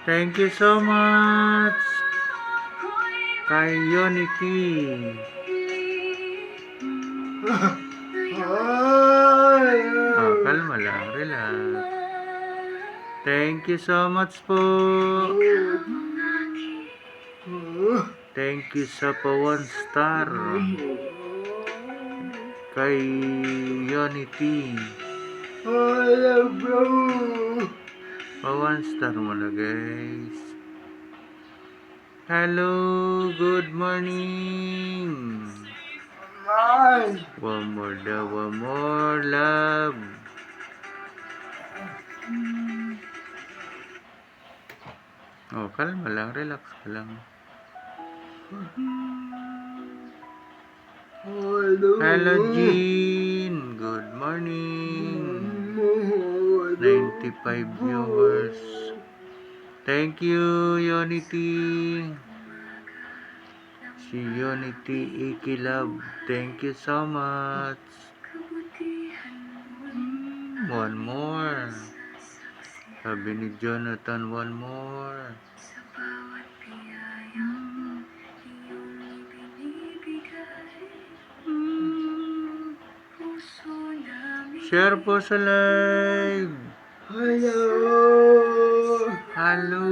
Thank you so much kay Unity. Kalma lang, relax. Thank you so much po. Thank you sa pa 1 star kay Unity. Pa 1 star mo na, guys. Hello, good morning. One more daw, one more love. Kalma lang, relax ka lang. Hello, Jean. Good morning. 95 viewers. Thank you, Unity. Si Unity Iki Love. Thank you so much. One more. Sabi ni Jonathan, one more. Share po sa live. Hello.